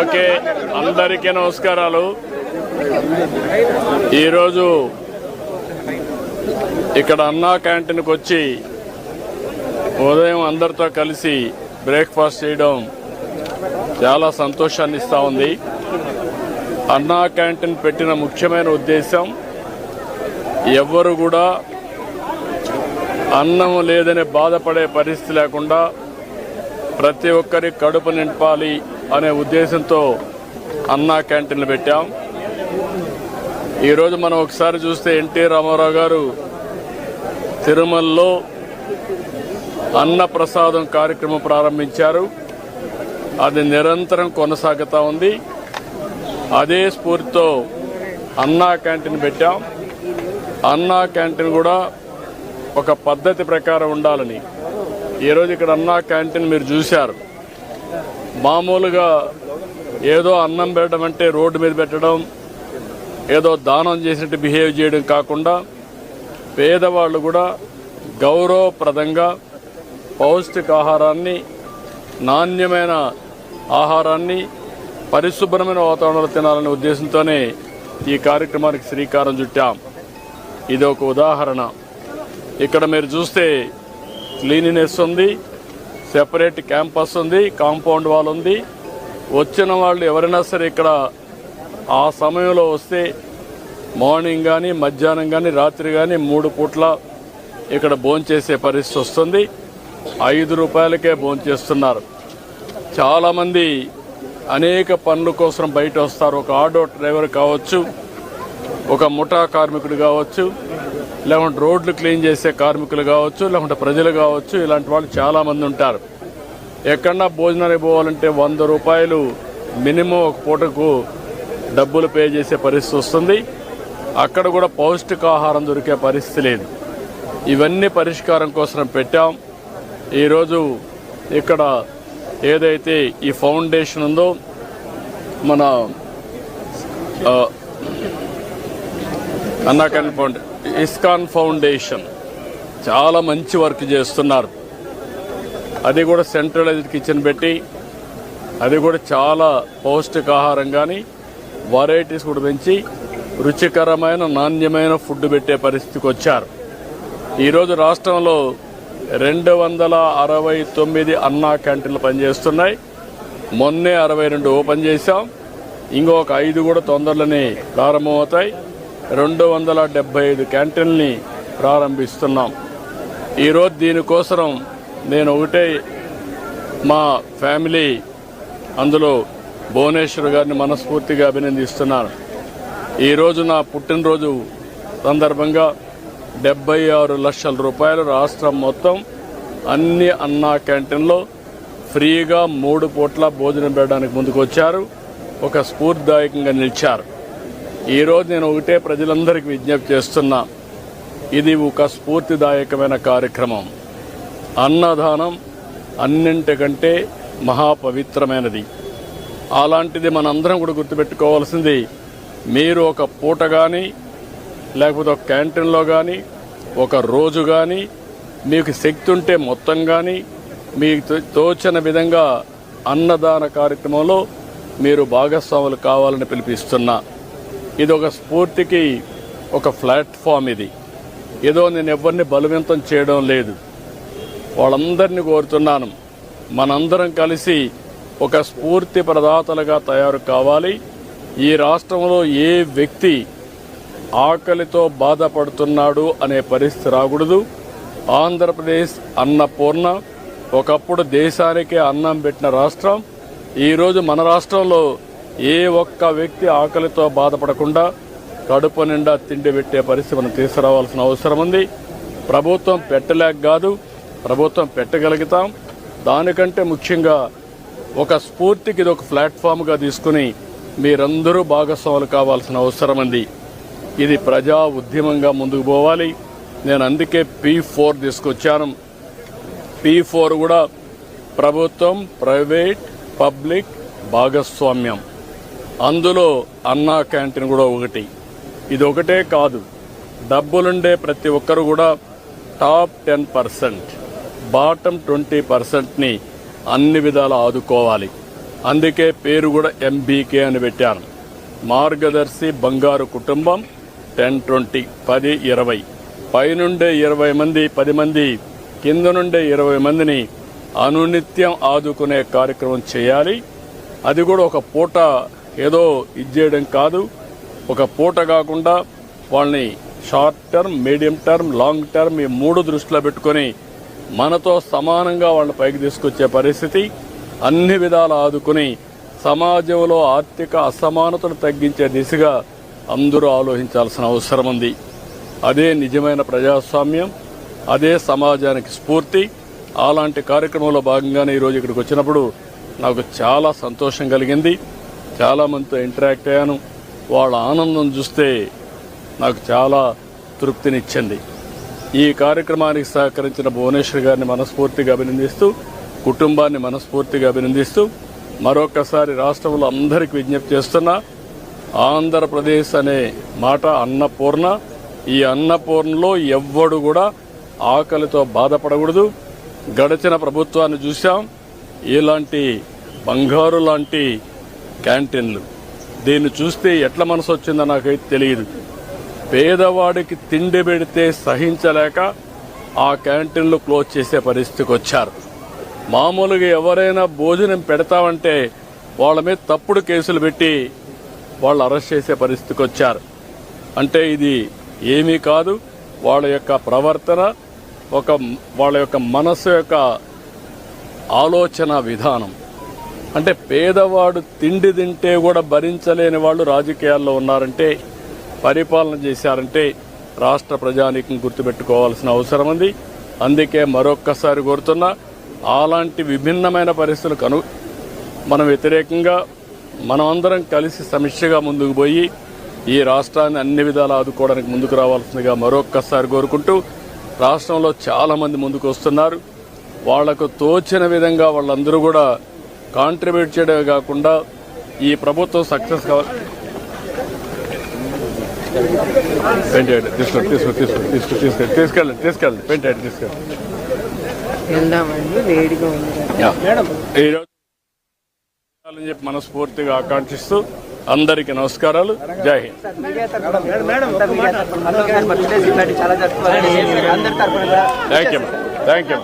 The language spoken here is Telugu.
ఓకే, అందరికీ నమస్కారాలు. ఈరోజు ఇక్కడ అన్నా క్యాంటీన్కి వచ్చి ఉదయం అందరితో కలిసి బ్రేక్ఫాస్ట్ చేయడం చాలా సంతోషాన్ని ఇస్తూ ఉంది. అన్నా క్యాంటీన్ పెట్టిన ముఖ్యమైన ఉద్దేశం ఎవ్వరు కూడా అన్నం లేదని బాధపడే పరిస్థితి లేకుండా ప్రతి ఒక్కరి కడుపు నింపాలి అనే ఉద్దేశంతో అన్నా క్యాంటీన్లు పెట్టాం. ఈరోజు మనం ఒకసారి చూస్తే ఎన్టీ రామారావు గారు తిరుమలలో అన్న ప్రసాదం కార్యక్రమం ప్రారంభించారు. అది నిరంతరం కొనసాగుతూ ఉంది. అదే స్ఫూర్తితో అన్నా క్యాంటీన్ పెట్టాం. అన్నా క్యాంటీన్ కూడా ఒక పద్ధతి ప్రకారం ఉండాలని ఈరోజు ఇక్కడ అన్నా క్యాంటీన్ మీరు చూశారు. మామూలుగా ఏదో అన్నం పెట్టడం అంటే రోడ్డు మీద పెట్టడం, ఏదో దానం చేసినట్టు బిహేవ్ చేయడం కాకుండా పేదవాళ్ళు కూడా గౌరవప్రదంగా పౌష్టికాహారాన్ని, నాణ్యమైన ఆహారాన్ని పరిశుభ్రమైన వాతావరణంలో తినాలనే ఉద్దేశంతోనే ఈ కార్యక్రమానికి శ్రీకారం చుట్టాం. ఇది ఒక ఉదాహరణ. ఇక్కడ మీరు చూస్తే క్లీనినెస్ ఉంది, సెపరేట్ క్యాంపస్ ఉంది, కాంపౌండ్ వాల్ ఉంది. వచ్చిన వాళ్ళు ఎవరైనా సరే ఇక్కడ ఆ సమయంలో వస్తే మార్నింగ్ కానీ, మధ్యాహ్నం కానీ, రాత్రి కానీ 3 పూట్ల ఇక్కడ భోంచేసే పరిస్థితి వస్తుంది. 5 రూపాయలకే భోంచేస్తున్నారు. చాలామంది అనేక పనుల కోసం బయట వస్తారు. ఒక ఆటో డ్రైవర్ కావచ్చు, ఒక ముఠా కార్మికుడు కావచ్చు, లేకుంటే రోడ్లు క్లీన్ చేసే కార్మికులు కావచ్చు, లేకుంటే ప్రజలు కావచ్చు. ఇలాంటి వాళ్ళు చాలామంది ఉంటారు. ఎక్కడన్నా భోజనానికి పోవాలంటే 100 రూపాయలు మినిమం ఒక పూటకు డబ్బులు పే చేసే పరిస్థితి వస్తుంది. అక్కడ కూడా పౌష్టికాహారం దొరికే పరిస్థితి లేదు. ఇవన్నీ పరిష్కారం కోసం పెట్టాం. ఈరోజు ఇక్కడ ఏదైతే ఈ ఫౌండేషన్ ఉందో, మన అన్నా క్యాంటీన్ ఇస్కాన్ ఫౌండేషన్ చాలా మంచి వర్క్ చేస్తున్నారు. అది కూడా సెంట్రలైజ్డ్ కిచెన్ పెట్టి అది కూడా చాలా పౌష్టికాహారం కానీ వెరైటీస్ కూడా పెంచి రుచికరమైన, నాణ్యమైన ఫుడ్ పెట్టే పరిస్థితికి వచ్చారు. ఈరోజు రాష్ట్రంలో 269 అన్నా క్యాంటీన్లు పనిచేస్తున్నాయి. మొన్నే 62 ఓపెన్ చేశాం. ఇంకొక 5 కూడా తొందరలోనే ప్రారంభమవుతాయి. 275 క్యాంటీన్ని ప్రారంభిస్తున్నాం. ఈరోజు దీనికోసం నేను ఒకటే మా ఫ్యామిలీ, అందులో భువనేశ్వర్ గారిని మనస్ఫూర్తిగా అభినందిస్తున్నాను. ఈరోజు నా పుట్టినరోజు సందర్భంగా 76 లక్షల రూపాయలు రాష్ట్రం మొత్తం అన్ని అన్నా క్యాంటీన్లో ఫ్రీగా 3 పూట్ల భోజనం పెట్టడానికి ముందుకు వచ్చారు. ఒక స్ఫూర్తిదాయకంగా నిలిచారు. ఈరోజు నేను ఒకటే ప్రజలందరికీ విజ్ఞప్తి చేస్తున్నా, ఇది ఒక స్ఫూర్తిదాయకమైన కార్యక్రమం. అన్నదానం అన్నింటికంటే మహాపవిత్రమైనది. అలాంటిది మనందరం కూడా గుర్తుపెట్టుకోవాల్సింది, మీరు ఒక పూట కానీ, లేకపోతే ఒక క్యాంటీన్లో కానీ, ఒక రోజు కానీ, మీకు శక్తి ఉంటే మొత్తం కానీ, మీకు తోచిన విధంగా అన్నదాన కార్యక్రమంలో మీరు భాగస్వాములు కావాలని పిలిపిస్తున్నా. ఇది ఒక స్ఫూర్తికి ఒక ప్లాట్ఫామ్. ఇది ఏదో నేను ఎవరిని బలవంతం చేయడం లేదు. వాళ్ళందరినీ కోరుతున్నాను, మనందరం కలిసి ఒక స్ఫూర్తి ప్రదాతలుగా తయారు కావాలి. ఈ రాష్ట్రంలో ఏ వ్యక్తి ఆకలితో బాధపడుతున్నాడు అనే పరిస్థితి రాకూడదు. ఆంధ్రప్రదేశ్ అన్నపూర్ణ, ఒకప్పుడు దేశానికే అన్నం పెట్టిన రాష్ట్రం. ఈరోజు మన రాష్ట్రంలో ఏ ఒక్క వ్యక్తి ఆకలితో బాధపడకుండా కడుపు నిండా తిండి పెట్టే పరిస్థితి మనం తీసుకురావాల్సిన అవసరం ఉంది. ప్రభుత్వం పెట్టలేక కాదు, ప్రభుత్వం పెట్టగలుగుతాం. దానికంటే ముఖ్యంగా ఒక స్ఫూర్తికి ఇది ఒక ప్లాట్ఫామ్గా తీసుకుని మీరందరూ భాగస్వాములు కావాల్సిన అవసరం ఉంది. ఇది ప్రజా ఉద్యమంగా ముందుకు పోవాలి. నేను అందుకే P4 తీసుకొచ్చాను. P4 కూడా ప్రభుత్వం, ప్రైవేట్, పబ్లిక్ భాగస్వామ్యం. అందులో అన్నా క్యాంటీన్ కూడా ఒకటి. ఇది ఒకటే కాదు, డబ్బులుండే ప్రతి ఒక్కరు కూడా టాప్ 10%, బాటమ్ 20%ని అన్ని విధాలా ఆదుకోవాలి. అందుకే పేరు కూడా ఎంబీకే అని పెట్టాను. మార్గదర్శి బంగారు కుటుంబం 10-20 10-20 పైనుండే 20 మంది 10 మంది కింద నుండే 20 మందిని అనునిత్యం ఆదుకునే కార్యక్రమం చేయాలి. అది కూడా ఒక పూట ఏదో ఇచ్చేయడం కాదు. ఒక పూట కాకుండా వాళ్ళని short term, medium term, long term ఈ 3 దృష్టిలో పెట్టుకొని మనతో సమానంగా వాళ్ళ పైకి తీసుకొచ్చే పరిస్థితి, అన్ని విధాల ఆదుకుని సమాజంలో ఆర్థిక అసమానతను తగ్గించే దిశగా అందరూ ఆలోచించాల్సిన అవసరం ఉంది. అదే నిజమైన ప్రజాస్వామ్యం, అదే సమాజానికి స్ఫూర్తి. అలాంటి కార్యక్రమంలో భాగంగానే ఈరోజు ఇక్కడికి వచ్చినప్పుడు నాకు చాలా సంతోషం కలిగింది. చాలామందితో ఇంటరాక్ట్ అయ్యాను. వాళ్ళ ఆనందం చూస్తే నాకు చాలా తృప్తినిచ్చింది. ఈ కార్యక్రమానికి సహకరించిన భువనేశ్వర్ గారిని మనస్ఫూర్తిగా అభినందిస్తూ, కుటుంబాన్ని మనస్ఫూర్తిగా అభినందిస్తూ మరొకసారి రాష్ట్రంలో అందరికీ విజ్ఞప్తి చేస్తున్నా, ఆంధ్రప్రదేశ్ అనే మాట అన్నపూర్ణ. ఈ అన్నపూర్ణలో ఎవ్వడు కూడా ఆకలితో బాధపడకూడదు. గడిచిన ప్రభుత్వాన్ని చూశాం, ఇలాంటి బంగారు లాంటి క్యాంటీన్లు. దీన్ని చూస్తే ఎట్లా మనసు వచ్చిందో నాకైతే తెలియదు. పేదవాడికి తిండి పెడితే సహించలేక ఆ క్యాంటీన్లు క్లోజ్ చేసే పరిస్థితికి వచ్చారు. మామూలుగా ఎవరైనా భోజనం పెడతామంటే వాళ్ళ మీద తప్పుడు కేసులు పెట్టి వాళ్ళు అరెస్ట్ చేసే పరిస్థితికి వచ్చారు. అంటే ఇది ఏమీ కాదు, వాళ్ళ యొక్క ప్రవర్తన, వాళ్ళ యొక్క మనస్సు యొక్క ఆలోచన విధానం. అంటే పేదవాడు తిండి తింటే కూడా భరించలేని వాళ్ళు రాజకీయాల్లో ఉన్నారంటే, పరిపాలన చేశారంటే రాష్ట్ర ప్రజానీకం గుర్తుపెట్టుకోవాల్సిన అవసరం ఉంది. అందుకే మరొక్కసారి కోరుతున్నా, అలాంటి విభిన్నమైన పరిస్థితులకు మనం వ్యతిరేకంగా మనమందరం కలిసి సమిష్టిగా ముందుకు పోయి ఈ రాష్ట్రాన్ని అన్ని విధాలు ఆదుకోవడానికి ముందుకు రావాల్సిందిగా మరొక్కసారి కోరుకుంటూ, రాష్ట్రంలో చాలా మంది ముందుకు వస్తున్నారు. వాళ్లకు తోచిన విధంగా వాళ్ళందరూ కూడా కాంట్రిబ్యూట్ చేయడమే కాకుండా ఈ ప్రభుత్వం సక్సెస్ కావాలి. తీసుకెళ్ళండి పెయింట్ తీసుకెళ్ళండి. చెప్పి మనస్ఫూర్తిగా ఆకాంక్షిస్తూ అందరికీ నమస్కారాలు. జై హింద్. Thank you.